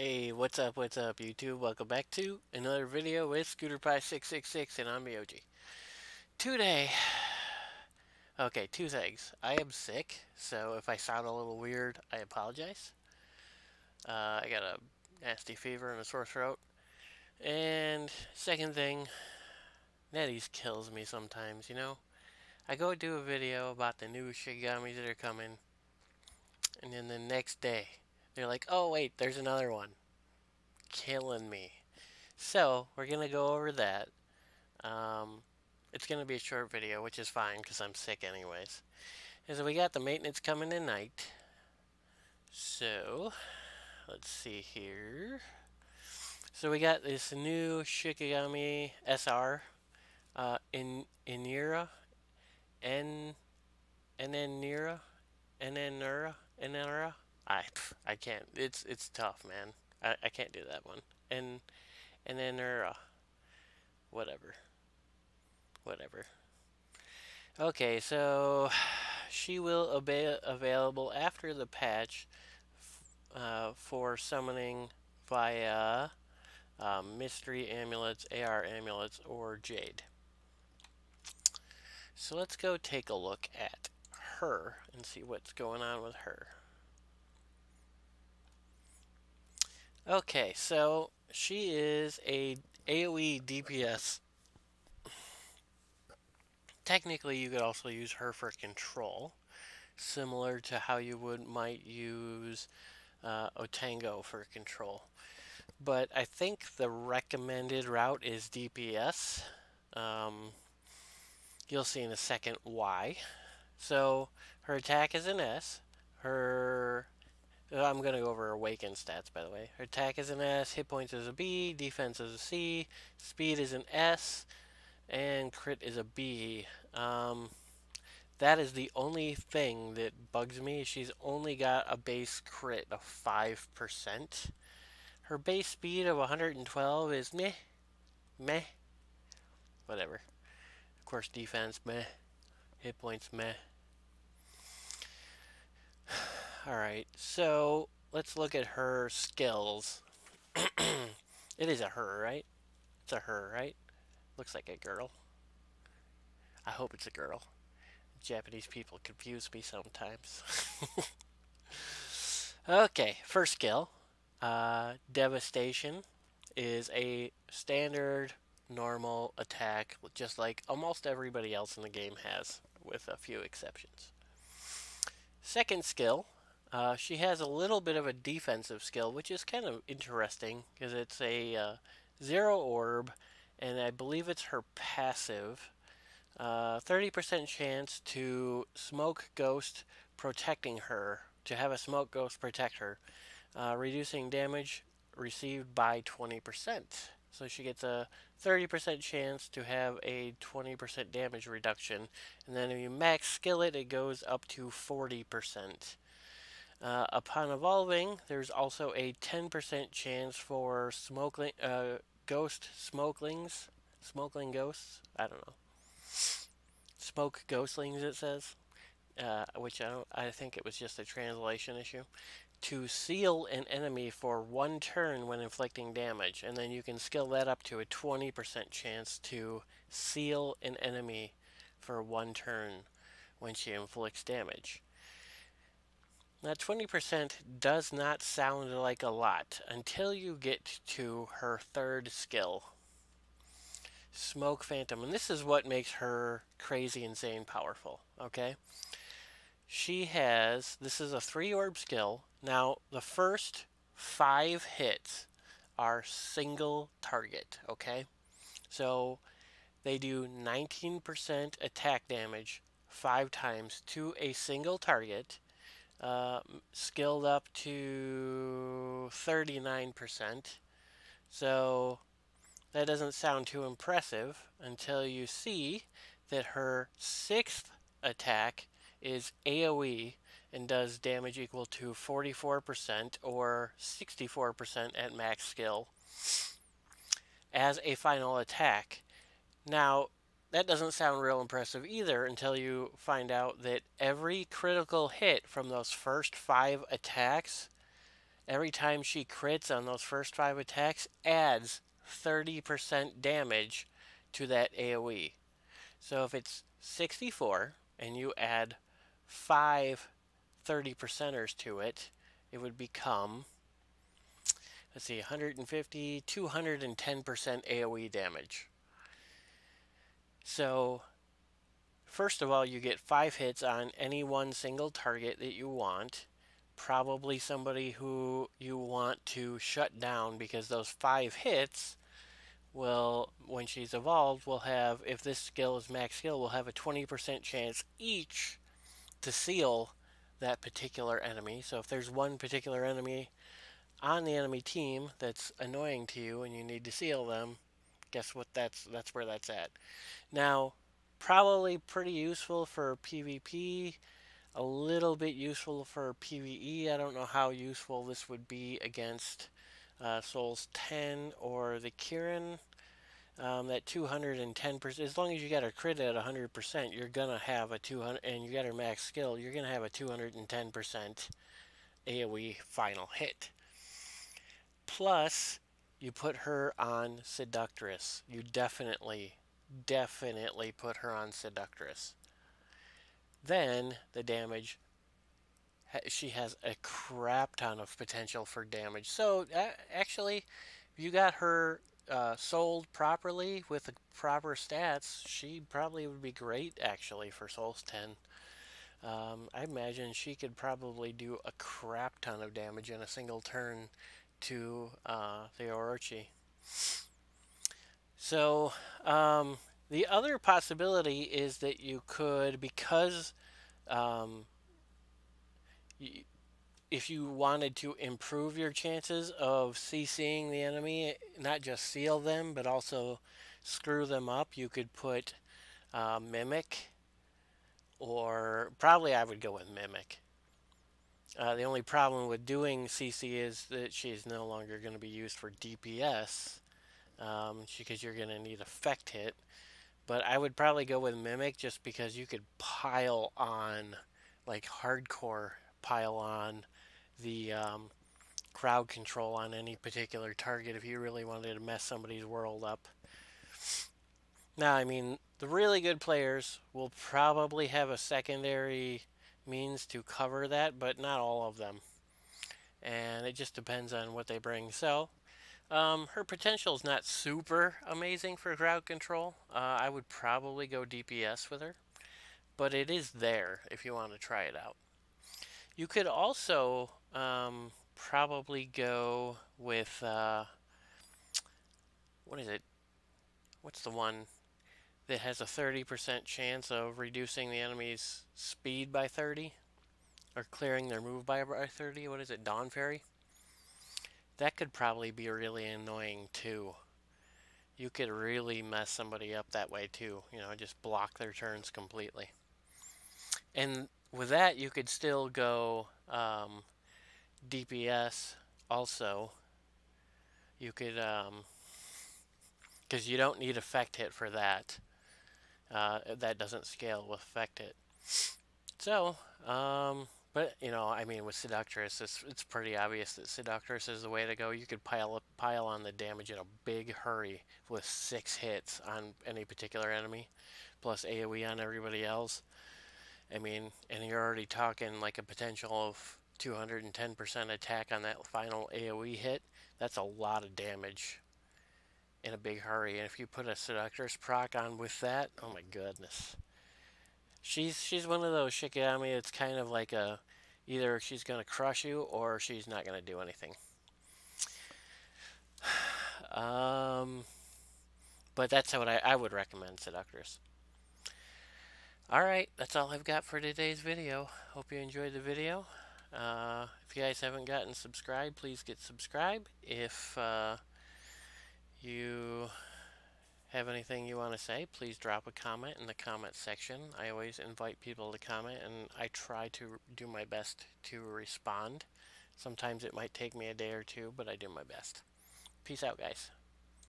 Hey, what's up, YouTube? Welcome back to another video with ScooterPie666 and Onmyoji. Today, okay, two things. I am sick, so if I sound a little weird, I apologize. I got a nasty fever and a sore throat. And second thing, Nettie's kills me sometimes, you know? I go do a video about the new Shigamis that are coming, and then the next day, they're like, oh wait, there's another one. Killing me. So, we're gonna go over that. Um, it's going to be a short video, which is fine because I'm sick anyways. And so we got the maintenance coming tonight. So, let's see here. So we got this new Shikigami SR in Enenra, En Enenra, Enenra. I can't. It's tough, man. I can't do that one. Enenra, whatever, whatever. Okay, so she will be available after the patch for summoning via mystery amulets, AR amulets, or Jade. So let's go take a look at her and see what's going on with her. Okay, so she is a AoE DPS. Technically, you could also use her for control, similar to how you might use Otango for control. But I think the recommended route is DPS. You'll see in a second why. So her attack is an S. I'm going to go over her Awaken stats, by the way. Her attack is an S, hit points is a B, defense is a C, speed is an S, and crit is a B. That is the only thing that bugs me. She's only got a base crit of 5%. Her base speed of 112 is meh, meh, whatever. Of course, defense, meh. Hit points, meh. Alright, so let's look at her skills. It is a her, right? It's a her, right? Looks like a girl. I hope it's a girl. Japanese people confuse me sometimes. Okay, first skill. Devastation is a standard normal attack, just like almost everybody else in the game has, with a few exceptions. Second skill, she has a little bit of a defensive skill, which is kind of interesting because it's a zero orb, and I believe it's her passive. 30% chance to smoke ghost protecting her, to have a smoke ghost protect her, reducing damage received by 20%. So she gets a 30% chance to have a 20% damage reduction. And then if you max skill it, it goes up to 40%. Upon evolving, there's also a 10% chance for ghost smokelings. Smokeling ghosts? I don't know. Smoke ghostlings, it says. Which I think it was just a translation issue. To seal an enemy for one turn when inflicting damage, and then you can skill that up to a 20% chance to seal an enemy for one turn when she inflicts damage. Now 20% does not sound like a lot until you get to her third skill, Smoke Phantom, and this is what makes her crazy, insane, powerful, okay? This is a 3-orb skill. Now, the first 5 hits are single target, okay? So, they do 19% attack damage 5 times to a single target, skilled up to 39%. So, that doesn't sound too impressive until you see that her 6th attack is AoE and does damage equal to 44% or 64% at max skill as a final attack. Now, that doesn't sound real impressive either until you find out that every critical hit from those first 5 attacks every time she crits on those first 5 attacks, adds 30% damage to that AoE. So if it's 64 and you add 5 30%ers to it, it would become, let's see, 150, 210% AoE damage. So first of all, you get 5 hits on any one single target that you want. Probably somebody who you want to shut down, because those 5 hits will, when she's evolved, will have, if this skill is max skill, will have a 20% chance each to seal that particular enemy. So if there's one particular enemy on the enemy team that's annoying to you and you need to seal them, guess what? That's where that's at. Now, probably pretty useful for PvP, a little bit useful for PvE. I don't know how useful this would be against Souls 10 or the Kirin. That 210%, as long as you got a crit at 100%, you're gonna have a 200, and you got her max skill, you're gonna have a 210% AoE final hit. Plus, you put her on Seductress. You definitely put her on Seductress. Then the damage, she has a crap ton of potential for damage. So actually, if you got her sold properly with the proper stats, she probably would be great actually for Souls 10. I imagine she could probably do a crap ton of damage in a single turn to the Orochi. So the other possibility is that you could, because um, if you wanted to improve your chances of CCing the enemy, not just seal them, but also screw them up, you could put Mimic, or probably I would go with Mimic. The only problem with doing CC is that she's no longer going to be used for DPS, because you're going to need effect hit. But I would probably go with Mimic just because you could pile on, like hardcore pile on the crowd control on any particular target if you really wanted to mess somebody's world up. Now, I mean, the really good players will probably have a secondary means to cover that, but not all of them. And it just depends on what they bring. So, her potential is not super amazing for crowd control. I would probably go DPS with her, but it is there if you want to try it out. You could also probably go with, what is it? What's the one that has a 30% chance of reducing the enemy's speed by 30? Or clearing their move by 30? What is it, Dawn Fairy? That could probably be really annoying too. You could really mess somebody up that way too. You know, just block their turns completely. And with that, you could still go DPS also. You could, because you don't need effect hit for that. That doesn't scale with effect hit. So, but you know, I mean, with Seductress, it's pretty obvious that Seductress is the way to go. You could pile on the damage in a big hurry with 6 hits on any particular enemy, plus AoE on everybody else. I mean, and you're already talking like a potential of 210% attack on that final AoE hit. That's a lot of damage in a big hurry. And if you put a Seductress proc on with that, oh my goodness. She's one of those Shikigami that's kind of like a, either she's going to crush you or she's not going to do anything. But that's what I would recommend Seductress. Alright, that's all I've got for today's video. Hope you enjoyed the video. If you guys haven't gotten subscribed, please get subscribed. If you have anything you want to say, please drop a comment in the comment section. I always invite people to comment, and I try to do my best to respond. Sometimes it might take me a day or two, but I do my best. Peace out, guys.